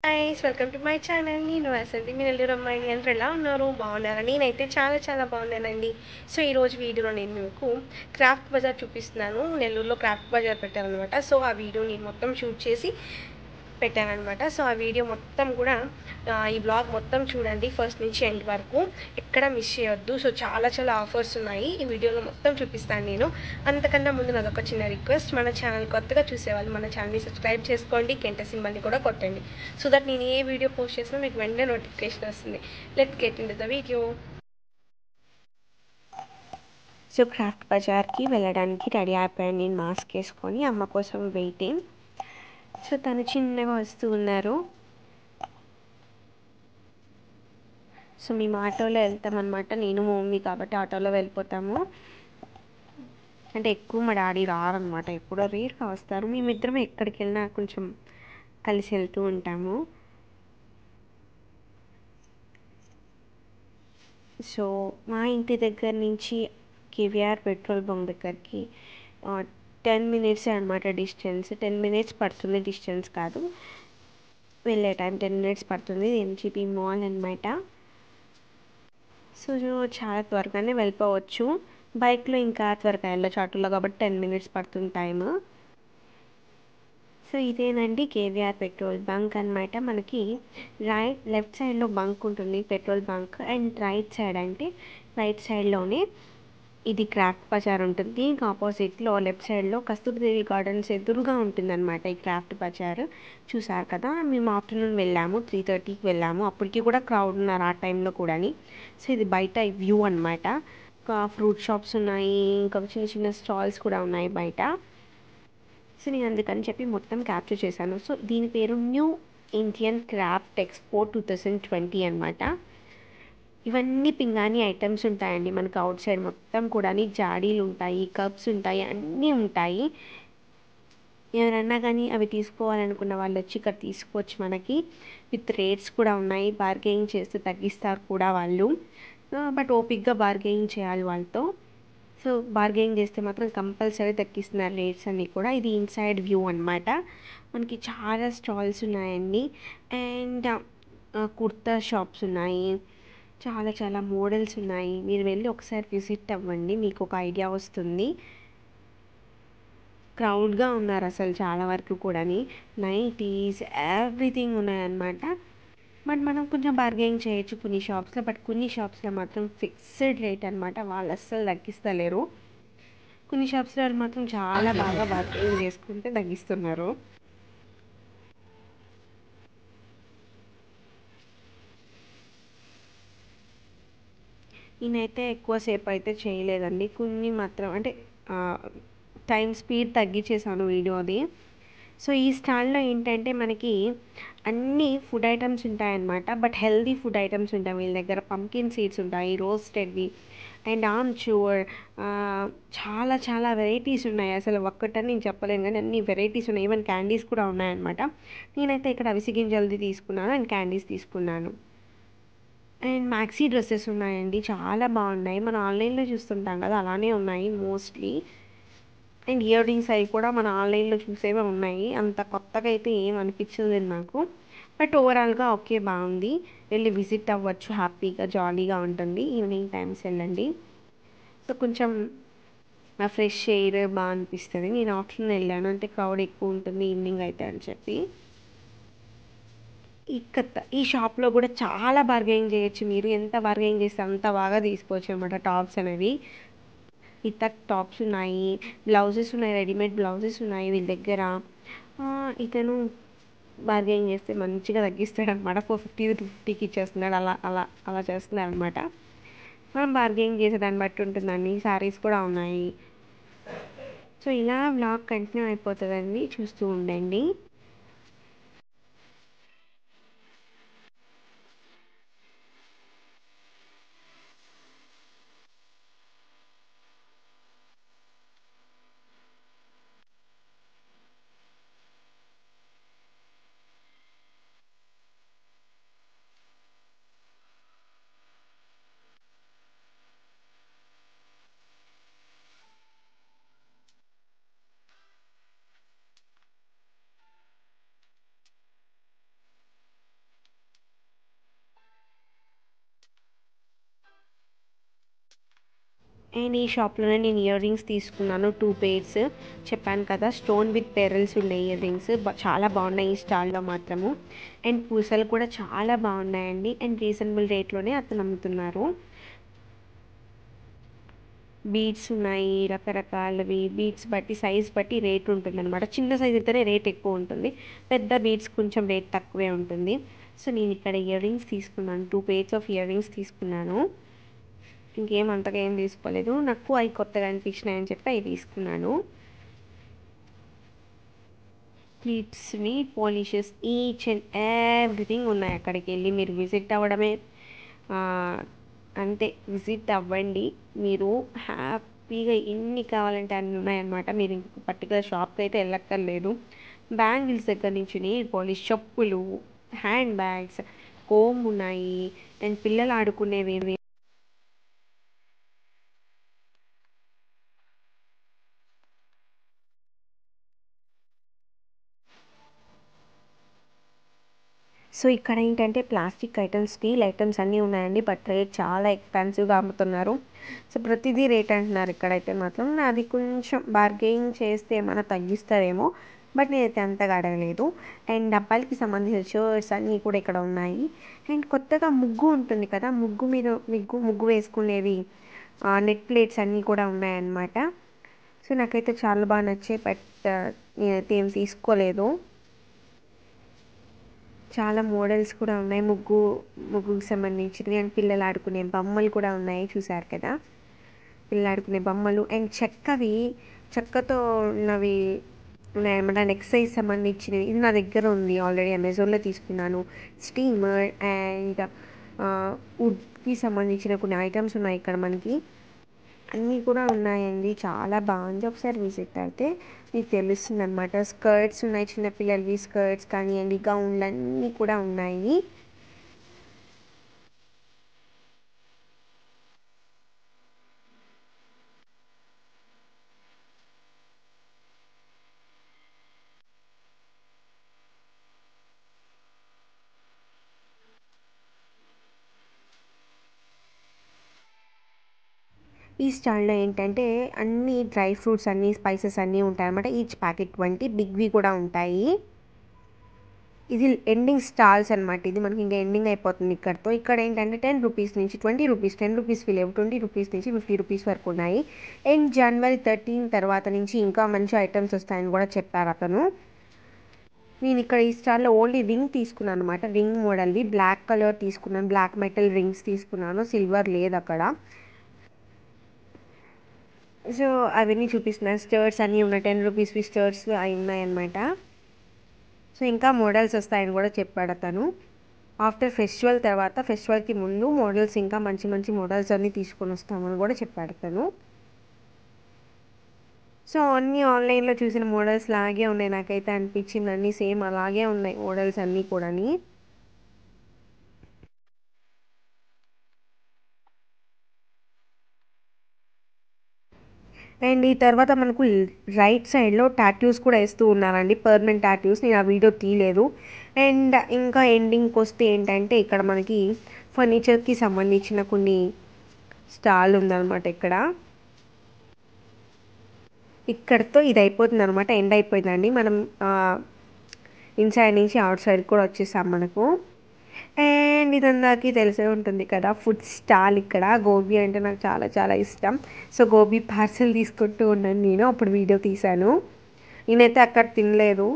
Guys welcome to my channel. నేను వసంతి. మీరు నెల్లూరు అమ్మాయి అందరూ ఎలా ఉన్నారు? బాగున్నారా? నేనైతే చాలా చాలా బాగున్నానండి. సో ఈరోజు వీడియోలో నేను మీకు క్రాఫ్ట్ బజార్ చూపిస్తున్నాను. నెల్లూరులో క్రాఫ్ట్ బజార్ పెట్టారనమాట. సో ఆ వీడియో నేను మొత్తం షూట్ చేసి పెట్టాననమాట. సో ఆ వీడియో మొత్తం కూడా ఈ బ్లాగ్ మొత్తం చూడండి ఫస్ట్ నుంచి ఎండ్ వరకు, ఎక్కడ మిస్ చేయొద్దు. సో చాలా చాలా ఆఫర్స్ ఉన్నాయి, ఈ వీడియోలో మొత్తం చూపిస్తాను నేను. అంతకన్నా ముందు నాదొక చిన్న రిక్వెస్ట్, మన ఛానల్ కొత్తగా చూసేవాళ్ళు మన ఛానల్ని సబ్స్క్రైబ్ చేసుకోండి, గంట సింబల్ని కూడా కొట్టండి, సో దట్ నేను ఏ వీడియో పోస్ట్ చేసినా మీకు వెంటనే నోటిఫికేషన్ వస్తుంది. Let's get in to the video. So craft బజార్కి వెళ్ళడానికి రెడీ అయిపోయాను నేను, మాస్క్ వేసుకొని అమ్మ కోసం వెయిటింగ్. సో తను చిన్నగా వస్తూ ఉన్నారు. సో మేము ఆటోలో వెళ్తామన్నమాట, నేను మమ్మీ కాబట్టి ఆటోలో వెళ్ళిపోతాము. అంటే ఎక్కువ మా డాడీ రారనమాట, ఎప్పుడో రేర్గా వస్తారు. మేమిద్దరం ఎక్కడికి వెళ్ళినా కొంచెం కలిసి వెళ్తూ ఉంటాము. సో మా ఇంటి దగ్గర నుంచి కేవీఆర్ పెట్రోల్ బంక్ దగ్గరికి 10 మినిట్స్ అనమాట డిస్టెన్స్. 10 మినిట్స్ పడుతుంది, డిస్టెన్స్ కాదు, వెళ్ళే టైం 10 మినిట్స్ పడుతుంది. ఎన్జీపీ మాల్ అనమాట. సో చాలా త్వరగానే వెళ్ళిపోవచ్చు. బైక్లో ఇంకా త్వరగా వెళ్ళొచ్చు, ఆటోలో కాబట్టి 10 మినిట్స్ పడుతుంది టైము. సో ఇదేనండి కేవీఆర్ పెట్రోల్ బంక్ అనమాట. మనకి లెఫ్ట్ సైడ్లో బంక్ ఉంటుంది, పెట్రోల్ బంక్. అండ్ రైట్ సైడ్లోనే ఇది క్రాఫ్ట్ బజార్ ఉంటుంది. దీనికి ఆపోజిట్లో లెఫ్ట్ సైడ్లో కస్తూరిదేవి గార్డెన్స్ ఎదురుగా ఉంటుందన్నమాట ఈ క్రాఫ్ట్ బజార్. చూసారు కదా, మేము ఆఫ్టర్నూన్ వెళ్ళాము, 3:30కి వెళ్ళాము. అప్పటికి కూడా క్రౌడ్ ఉన్నారు ఆ టైంలో కూడాని. సో ఇది బయట వ్యూ అనమాట. ఫ్రూట్ షాప్స్ ఉన్నాయి, ఇంకా చిన్న చిన్న స్టాల్స్ కూడా ఉన్నాయి బయట. సో నేను అందుకని చెప్పి మొత్తం క్యాప్చర్ చేశాను. సో దీని పేరు న్యూ ఇండియన్ క్రాఫ్ట్ ఎక్స్పో 2020 అనమాట. ఇవన్నీ పింగాణి ఐటమ్స్ ఉంటాయండి మనకు. అవుట్ సైడ్ మొత్తం కూడా జాడీలు ఉంటాయి, కప్స్ ఉంటాయి, అన్నీ ఉంటాయి. ఎవరన్నా కానీ అవి తీసుకోవాలనుకున్న వాళ్ళు వచ్చి ఇక్కడ తీసుకోవచ్చు. మనకి విత్ రేట్స్ కూడా ఉన్నాయి, బార్గెనింగ్ చేస్తే తగ్గిస్తారు కూడా వాళ్ళు. బట్ ఓపిక్గా బార్గెనింగ్ చేయాలి వాళ్ళతో. సో బార్గెనింగ్ చేస్తే మాత్రం కంపల్సరీ తగ్గిస్తున్నారు రేట్స్ అన్నీ కూడా. ఇది ఇన్సైడ్ వ్యూ అనమాట. మనకి చాలా స్టాల్స్ ఉన్నాయండి. అండ్ కుర్తా షాప్స్ ఉన్నాయి, చాలా చాలా మోడల్స్ ఉన్నాయి. మీరు వెళ్ళి ఒకసారి విజిట్ అవ్వండి, మీకు ఒక ఐడియా వస్తుంది. క్రౌడ్గా ఉన్నారు అసలు చాలా వరకు కూడాని. నైటీస్ ఎవ్రీథింగ్ ఉన్నాయన్నమాట. బట్ మనం కొంచెం బార్గెనింగ్ చేయొచ్చు కొన్ని షాప్స్లో, బట్ కొన్ని షాప్స్లో మాత్రం ఫిక్స్డ్ రేట్ అనమాట, వాళ్ళు అస్సలు తగ్గిస్తలేరు. కొన్ని షాప్స్లో వాళ్ళు మాత్రం చాలా బాగా బార్గెనింగ్ చేసుకుంటే తగ్గిస్తున్నారు. నేనైతే ఎక్కువసేపు అయితే చేయలేదండి, కొన్ని మాత్రం అంటే టైం స్పీడ్ తగ్గించేసాను వీడియోది. సో ఈ స్టాల్లో ఏంటంటే మనకి అన్ని ఫుడ్ ఐటమ్స్ ఉంటాయన్నమాట, బట్ హెల్దీ ఫుడ్ ఐటమ్స్ ఉంటాయి వీళ్ళ దగ్గర. పంకిన్ సీడ్స్ ఉంటాయి, రోస్టెడ్వి, అండ్ ఆమ్చూర్, చాలా చాలా వెరైటీస్ ఉన్నాయి. అసలు ఒక్కటని నేను చెప్పలేను కానీ అన్ని వెరైటీస్ ఉన్నాయి. ఈవెన్ క్యాండీస్ కూడా ఉన్నాయన్నమాట. నేనైతే ఇక్కడ అవిసి గింజలది తీసుకున్నాను అండ్ క్యాండీస్ తీసుకున్నాను. అండ్ మ్యాక్సీ డ్రెస్సెస్ ఉన్నాయండి, చాలా బాగున్నాయి. మనం ఆన్లైన్లో చూస్తుంటాం కదా, అలానే ఉన్నాయి మోస్ట్లీ. అండ్ ఇయర్ రింగ్స్ అవి కూడా మన ఆన్లైన్లో చూసేవే ఉన్నాయి, అంత కొత్తగా అయితే ఏం అనిపించలేదు నాకు. బట్ ఓవరాల్గా ఓకే, బాగుంది. వెళ్ళి విజిట్ అవ్వచ్చు, హ్యాపీగా జాలీగా ఉంటుంది. ఈవినింగ్ టైమ్స్ వెళ్ళండి. సో కొంచెం ఫ్రెష్ ఎయిర్ బాగా అనిపిస్తుంది. నేను ఆఫ్టర్నూన్ వెళ్ళాను అంటే క్రౌడ్ ఎక్కువ ఉంటుంది ఈవినింగ్ అయితే అని చెప్పి. ఈ షాప్లో కూడా చాలా బార్గెనింగ్ చేయొచ్చు. మీరు ఎంత బార్గెనింగ్ చేస్తే అంత బాగా తీసుకోవచ్చు అనమాట టాప్స్ అనేవి. ఇతక్ టాప్స్ ఉన్నాయి, బ్లౌజెస్ ఉన్నాయి, రెడీమేడ్ బ్లౌజెస్ ఉన్నాయి వీళ్ళ దగ్గర. ఇతను బార్గెనింగ్ చేస్తే మంచిగా తగ్గిస్తాడు అనమాట. 450 ఇచ్చేస్తున్నాడు, అలా అలా అలా చేస్తున్నాడు అనమాట. మనం బార్గెనింగ్ చేసే దాన్ని బట్టి ఉంటుందండి. శారీస్ కూడా ఉన్నాయి. సో ఇలా వ్లాగ్ కంటిన్యూ అయిపోతుందండి, చూస్తూ ఉండండి. అండ్ ఈ షాప్లోనే నేను ఇయర్ రింగ్స్ తీసుకున్నాను 2 పెయిర్స్. చెప్పాను కదా స్టోన్ విత్ పెరల్స్ ఉండే ఇయర్ రింగ్స్ చాలా బాగున్నాయి ఈ స్టాల్లో మాత్రము. అండ్ పూసలు కూడా చాలా బాగున్నాయండి. అండ్ రీజనబుల్ రేట్లోనే అతను అమ్ముతున్నారు. బీడ్స్ ఉన్నాయి రకరకాలవి. బీడ్స్ బట్టి సైజ్ బట్టి రేట్ ఉంటుందన్నమాట. చిన్న సైజ్ అయితేనే రేట్ ఎక్కువ ఉంటుంది, పెద్ద బీడ్స్ కొంచెం రేట్ తక్కువే ఉంటుంది. సో నేను ఇక్కడ ఇయర్ రింగ్స్ తీసుకున్నాను, 2 పెయిర్స్ ఆఫ్ ఇయర్ రింగ్స్ తీసుకున్నాను. ఇంకేం అంతగా ఏం తీసుకోలేదు, నాకు అవి కొత్తగా అనిపించినాయని చెప్పి అవి తీసుకున్నాను. క్లిప్స్, నీట్ పాలిషెస్, ఈచ్ అండ్ ఎవ్రీథింగ్ ఉన్నాయి. అక్కడికి వెళ్ళి మీరు విజిట్ అవ్వడమే. అంతే, విజిట్ అవ్వండి. మీరు హ్యాపీగా ఎన్ని కావాలంటే అన్ని ఉన్నాయన్నమాట. మీరు ఇంకొక పర్టికులర్ షాప్కి అయితే వెళ్ళక్కర్లేదు. బ్యాంగిల్స్ దగ్గర నుంచి నెయిల్ పాలిష్, చెప్పులు, హ్యాండ్ బ్యాగ్స్, కోమ్ ఉన్నాయి. అండ్ పిల్లలు ఆడుకునేవి. సో ఇక్కడ ఏంటంటే ప్లాస్టిక్ ఐటమ్స్, స్టీల్ ఐటమ్స్ అన్నీ ఉన్నాయండి. బట్ రేట్ చాలా ఎక్స్పెన్సివ్గా అమ్ముతున్నారు. సో ప్రతిదీ రేట్ అంటున్నారు ఇక్కడైతే మాత్రం. అది కొంచెం బార్గెయిన్ చేస్తే ఏమైనా తగ్గిస్తారేమో, బట్ నేనైతే అంతగా అడగలేదు. అండ్ అబ్బాయిలకి సంబంధించిన షర్ట్స్ అన్నీ కూడా ఇక్కడ ఉన్నాయి. అండ్ కొత్తగా ముగ్గు ఉంటుంది కదా, ముగ్గు మీద ముగ్గు వేసుకునేవి నెట్ ప్లేట్స్ అన్నీ కూడా ఉన్నాయన్నమాట. సో నాకైతే చాలా బాగా నచ్చాయి. బట్ నేనైతే ఏం తీసుకోలేదు. చాలా మోడల్స్ కూడా ఉన్నాయి ముగ్గుకు సంబంధించినవి. అండ్ పిల్లలు ఆడుకునే బొమ్మలు కూడా ఉన్నాయి, చూసారు కదా, పిల్లలు ఆడుకునే బొమ్మలు. అండ్ చెక్కతో ఉన్నవి ఉన్నాయన్నమాట. నెక్స్ట్ సైజ్ సంబంధించినవి ఇది నా దగ్గర ఉంది, ఆల్రెడీ అమెజాన్లో తీసుకున్నాను. స్టీమర్ అండ్ వుడ్కి సంబంధించిన కొన్ని ఐటమ్స్ ఉన్నాయి ఇక్కడ మనకి. అన్నీ కూడా ఉన్నాయండి, చాలా బాగుంది. ఒకసారి విజిట్ అయితే మీకు తెలుస్తుంది అనమాట. స్కర్ట్స్ ఉన్నాయి, చిన్నపిల్లలవి స్కర్ట్స్ కానివ్వండి, గౌన్లు అన్నీ కూడా ఉన్నాయి. ఈ స్టాల్లో ఏంటంటే అన్ని డ్రై ఫ్రూట్స్ అన్నీ స్పైసెస్ అన్నీ ఉంటాయి అన్నమాట. ఈచ్ ప్యాకెట్ 20, బిగ్వి కూడా ఉంటాయి. ఇది ఎండింగ్ స్టాల్స్ అనమాట. ఇది మనకి ఇంకా ఎండింగ్ అయిపోతుంది ఇక్కడతో. ఇక్కడ ఏంటంటే 10 రూపీస్ నుంచి 20 రూపీస్, 10 రూపీస్వి లేవు, 20 రూపీస్ నుంచి 50 రూపీస్ వరకు ఉన్నాయి. అండ్ జనవరి 13 తర్వాత నుంచి ఇంకా మంచి ఐటమ్స్ వస్తాయని కూడా చెప్పారు అతను. నేను ఇక్కడ ఈ స్టాల్లో ఓన్లీ రింగ్ తీసుకున్నాను అనమాట. రింగ్ మోడల్వి బ్లాక్ కలర్ తీసుకున్నాను, బ్లాక్ మెటల్ రింగ్స్ తీసుకున్నాను, సిల్వర్ లేదు అక్కడ. సో అవన్నీ చూపిస్తున్నాను. స్టర్స్ అన్నీ ఉన్నాయి, 10 రూపీస్వి స్టర్స్ అవి ఉన్నాయన్నమాట. సో ఇంకా మోడల్స్ వస్తాయని కూడా చెప్పాడు అతను. ఆఫ్టర్ ఫెస్టివల్ తర్వాత, ఫెస్టివల్కి ముందు మోడల్స్ ఇంకా మంచి మంచి మోడల్స్ అన్నీ తీసుకొని వస్తామని కూడా చెప్పాడు అతను. సో అన్నీ ఆన్లైన్లో చూసిన మోడల్స్ లాగే ఉన్నాయి, నాకైతే అనిపించింది. అన్నీ సేమ్ అలాగే ఉన్నాయి మోడల్స్ అన్నీ కూడా. అండ్ ఈ తర్వాత మనకు రైట్ సైడ్లో టాటూస్ కూడా వేస్తూ ఉన్నారండి, పర్మనెంట్ టాటూస్. నేను ఆ వీడియో తీయలేదు. అండ్ ఇంకా ఎండింగ్కి వస్తే ఏంటంటే ఇక్కడ మనకి ఫర్నిచర్కి సంబంధించిన కొన్ని స్టాల్ ఉందన్నమాట. ఇక్కడతో ఇది అయిపోతుంది అనమాట, ఎండ్ అయిపోయిందండి. మనం ఇన్సైడ్ నుంచి అవుట్ సైడ్ కూడా వచ్చేసాం మనకు. అండ్ ఇదందాకి తెలిసే ఉంటుంది కదా, ఫుడ్ స్టాల్. ఇక్కడ గోబీ అంటే నాకు చాలా చాలా ఇష్టం. సో గోబీ పార్సెల్ తీసుకుంటూ ఉన్నాను నేను, అప్పుడు వీడియో తీశాను. నేనైతే అక్కడ తినలేదు.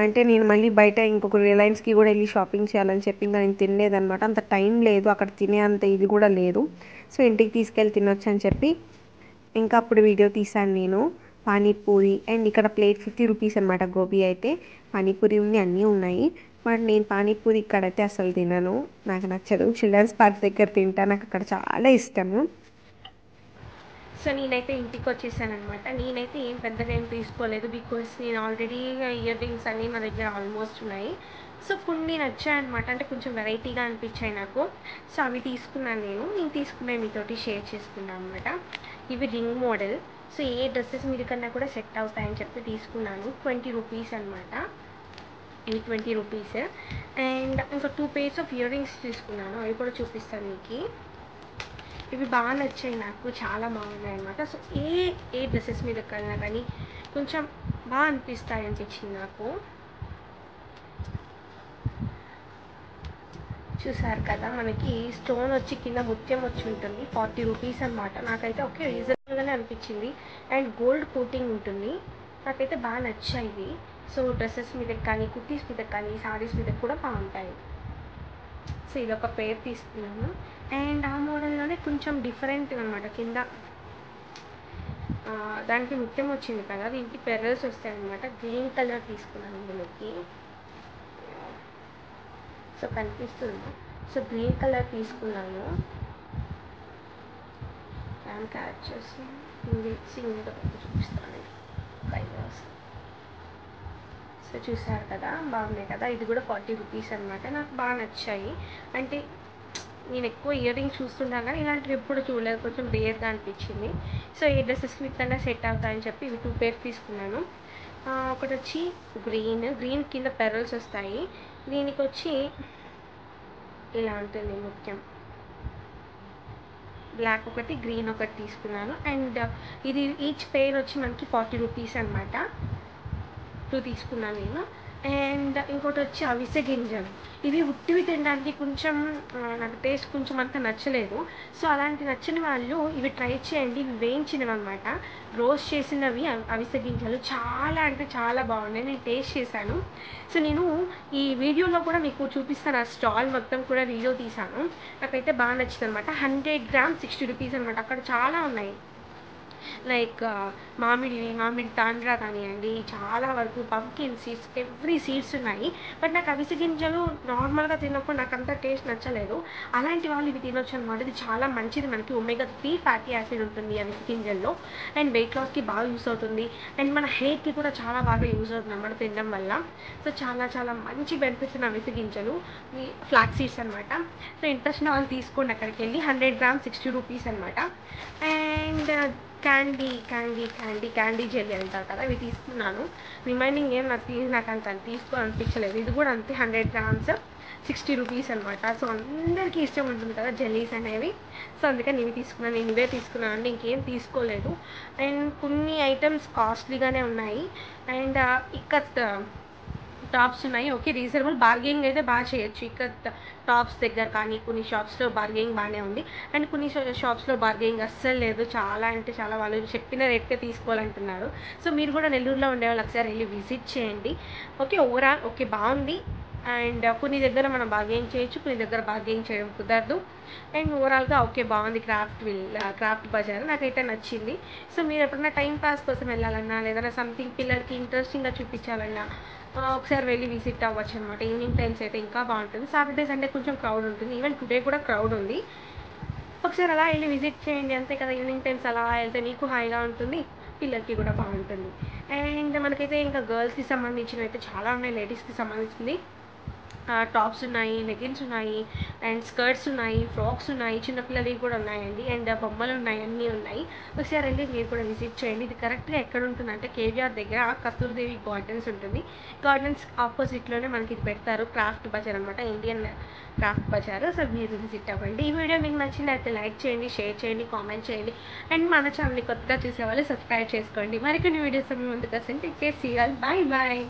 అంటే నేను మళ్ళీ బయట ఇంకొక రిలయన్స్కి కూడా వెళ్ళి షాపింగ్ చేయాలని చెప్పి ఇంకా నేను తినలేదనమాట. అంత టైం లేదు, అక్కడ తినే అంత ఇది కూడా లేదు. సో ఇంటికి తీసుకెళ్ళి తినొచ్చు అని చెప్పి ఇంకా అప్పుడు వీడియో తీశాను నేను. పానీపూరి అండ్ ఇక్కడ ప్లేట్ 50 రూపీస్ అనమాట. గోబీ అయితే పానీపూరి ఉంది, అన్నీ ఉన్నాయి. బట్ నేను పానీపూరి ఇక్కడైతే అసలు తినను, నాకు నచ్చదు. చిల్డ్రన్స్ పార్క్ దగ్గర తింటా, నాకు అక్కడ చాలా ఇష్టము. సో నేనైతే ఇంటికి వచ్చేసాను అనమాట. నేనైతే ఏం పెద్దగా ఏం తీసుకోలేదు, బికాస్ నేను ఆల్రెడీ ఇయర్ రింగ్స్ అన్నీ నా దగ్గర ఆల్మోస్ట్ ఉన్నాయి. సో కొన్ని నచ్చాయన్నమాట, అంటే కొంచెం వెరైటీగా అనిపించాయి నాకు. సో అవి తీసుకున్నాను నేను తీసుకునే మీతోటి షేర్ చేసుకున్నాను అనమాట. ఇవి రింగ్ మోడల్. సో ఏ డ్రెస్సెస్ మీద కన్నా కూడా సెట్ అవుతాయని చెప్పి తీసుకున్నాను. 20 రూపీస్ అనమాట, ఇవి 20 రూపీస్. అండ్ ఇంకా 2 పేర్స్ ఆఫ్ ఇయర్ రింగ్స్ తీసుకున్నాను, అవి కూడా చూపిస్తాను మీకు. ఇవి బాగా నచ్చాయి నాకు, చాలా బాగున్నాయి అనమాట. సో ఏ డ్రెస్సెస్ మీద కన్నా కానీ కొంచెం బాగా అనిపించింది నాకు. చూసారు కదా, మనకి స్టోన్ వచ్చి కింద ముత్యం వచ్చి ఉంటుంది. 40 రూపీస్ అనమాట. నాకైతే ఓకే రీజనబుల్గానే అనిపించింది. అండ్ గోల్డ్ కోటింగ్ ఉంటుంది. నాకైతే బాగా నచ్చాయి ఇవి. సో డ్రెస్సెస్ మీద కానీ, కుర్తీస్ మీద కానీ, సారీస్ మీద కూడా బాగుంటాయి. సో ఇదొక పేర్ తీసుకున్నాను. అండ్ ఆ మోడల్లోనే కొంచెం డిఫరెంట్ అనమాట. కింద దానికి ముత్యం వచ్చింది కదా, దీనికి పెరల్స్ వస్తాయి అనమాట. గ్రీన్ కలర్ తీసుకున్నాను ఇందులోకి. సో కనిపిస్తుంది. సో గ్రీన్ కలర్ తీసుకున్నాను. ర్యామ్ క్యాచ్ చేసి సింగిల్గా చూపిస్తాను. సో చూసారు కదా, బాగున్నాయి కదా. ఇది కూడా 40 రూపీస్ అనమాట. నాకు బాగా నచ్చాయి. అంటే నేను ఎక్కువ ఇయర్ రింగ్స్ చూస్తున్నాను కానీ ఇలాంటివి ఎప్పుడు చూడలేదు, కొంచెం రేర్గా అనిపించింది. సో ఈ డ్రెస్సెస్ కన్నా సెట్ అవుతాయని చెప్పి ఇవి 2 పేర్స్ తీసుకున్నాను. ఒకటి వచ్చి గ్రీన్ కింద పెరల్స్ వస్తాయి. దీనికి వచ్చి ఇలా ఉంటుంది ముఖ్యం. బ్లాక్ ఒకటి, గ్రీన్ ఒకటి తీసుకున్నాను. అండ్ ఇది ఈచ్ పేర్ వచ్చి మనకి 40 రూపీస్ అనమాట. 2 తీసుకున్నాను నేను. అండ్ ఇంకోటి వచ్చి అవిసె గింజలు. ఇవి ఉట్టివి తినడానికి కొంచెం నాకు టేస్ట్ కొంచెం అంత నచ్చలేదు. సో అలాంటి నచ్చని వాళ్ళు ఇవి ట్రై చేయండి. ఇవి వేయించినవి అనమాట, రోస్ట్ చేసినవి అవిసె గింజలు. చాలా అంటే చాలా బాగున్నాయి. నేను టేస్ట్ చేశాను. సో నేను ఈ వీడియోలో కూడా మీకు చూపిస్తాను. ఆ స్టాల్ మొత్తం కూడా వీడియో తీశాను. నాకైతే బాగా నచ్చింది అనమాట. 100 గ్రామ్స్ 60 రూపీస్ అనమాట. అక్కడ చాలా ఉన్నాయి, లైక్ మామిడి తాండ్రా కానివ్వండి, చాలా వరకు పంకిన్ సీడ్స్, ఎవ్రీ సీడ్స్ ఉన్నాయి. బట్ నాకు అవిసె గింజలు నార్మల్గా తిన్నప్పుడు నాకు అంత టేస్ట్ నచ్చలేదు. అలాంటి వాళ్ళు ఇవి తినొచ్చు అనమాట. ఇది చాలా మంచిది, మనకి ఒమేగా 3 ఫ్యాటీ యాసిడ్ ఉంటుంది అవిసె గింజల్లో. అండ్ వెయిట్ లాస్కి బాగా యూస్ అవుతుంది. అండ్ మన హెయిర్కి కూడా చాలా బాగా యూజ్ అవుతుంది అన్నమాట తినడం వల్ల. సో చాలా చాలా మంచి బెనిఫిట్స్ ఉన్న అవిసె గింజలు, ఈ ఫ్లాక్ సీడ్స్ అనమాట. సో ఇంట్రెస్ట్ ఉన్న వాళ్ళు తీసుకోండి అక్కడికి వెళ్ళి. 100 గ్రామ్స్ 60 రూపీస్ అనమాట. అండ్ క్యాండీ జెల్లీ అంటారు కదా, ఇవి తీసుకున్నాను. రిమైనింగ్ ఏం నాకు అంత తీసుకోవాలనిపించలేదు. ఇది కూడా అంతే, 100 గ్రామ్స్ 60 రూపీస్ అనమాట. సో అందరికీ ఇష్టం ఉంటుంది కదా జెల్లీస్ అనేవి. సో అందుకని ఇవి తీసుకున్నాను. నేను ఇవే తీసుకున్నాను అండి, ఇంకేం తీసుకోలేదు. అండ్ కొన్ని ఐటమ్స్ కాస్ట్లీగానే ఉన్నాయి. అండ్ ఇక్కత్ టాప్స్ ఉన్నాయి. ఓకే రీజనబుల్, బార్గెనింగ్ అయితే బాగా చేయొచ్చు. ఇక్కత్ టాప్స్ దగ్గర కానీ కొన్ని షాప్స్లో బార్గెనింగ్ బాగానే ఉంది. అండ్ కొన్ని షాప్స్లో బార్గెనింగ్ అస్సలు లేదు. చాలా అంటే చాలా, వాళ్ళు చెప్పిన రేట్కే తీసుకోవాలంటున్నారు. సో మీరు కూడా నెల్లూరులో ఉండేవాళ్ళు ఒకసారి వెళ్ళి విజిట్ చేయండి. ఓకే ఓవరాల్ ఓకే బాగుంది. అండ్ కొన్ని దగ్గర మనం బార్గెనింగ్ చేయొచ్చు, కొన్ని దగ్గర బార్గెనింగ్ చేయడం కుదరదు. అండ్ ఓవరాల్గా ఓకే బాగుంది. క్రాఫ్ట్ బజార్ నాకైతే నచ్చింది. సో మీరు ఎప్పుడైనా టైం పాస్ కోసం వెళ్ళాలన్నా, లేదన్నా సంథింగ్ పిల్లలకి ఇంట్రెస్టింగ్గా చూపించాలన్నా ఒకసారి వెళ్ళి విజిట్ అవ్వచ్చు అనమాట. ఈవినింగ్ టైమ్స్ అయితే ఇంకా బాగుంటుంది. సాటర్డే సండే కొంచెం క్రౌడ్ ఉంటుంది. ఈవెన్ టుడే కూడా క్రౌడ్ ఉంది. ఒకసారి అలా వెళ్ళి విజిట్ చేయండి అంతే కదా. ఈవినింగ్ టైమ్స్ అలా వెళ్తే మీకు హాయిగా ఉంటుంది, పిల్లలకి కూడా బాగుంటుంది. అండ్ మనకైతే ఇంకా గర్ల్స్కి సంబంధించినవి అయితే చాలా ఉన్నాయి. లేడీస్కి సంబంధించింది టాప్స్ ఉన్నాయి, లెగిన్స్ ఉన్నాయి, అండ్ స్కర్ట్స్ ఉన్నాయి, ఫ్రాక్స్ ఉన్నాయి, చిన్నపిల్లలవి కూడా ఉన్నాయండి. అండ్ బొమ్మలు ఉన్నాయి, అన్నీ ఉన్నాయి. ఒకసారి వెళ్ళి మీరు కూడా విజిట్ చేయండి. ఇది కరెక్ట్గా ఎక్కడ ఉంటుందంటే కేవీఆర్ దగ్గర కస్తూర్దేవి గార్డెన్స్ ఉంటుంది. గార్డెన్స్ ఆపోజిట్లోనే మనకి ఇది పెడతారు. క్రాఫ్ట్ బజార్ అనమాట, ఇండియన్ క్రాఫ్ట్ బజార్. సో మీరు విజిట్ అవ్వండి. ఈ వీడియో మీకు నచ్చినట్లయితే లైక్ చేయండి, షేర్ చేయండి, కామెంట్ చేయండి. అండ్ మన ఛానల్ని కొత్తగా చూసేవాళ్ళు సబ్స్క్రైబ్ చేసుకోండి. మరికొన్ని వీడియోస్ మీ ముందుకు వస్తుంది. Take care, see you all, bye bye.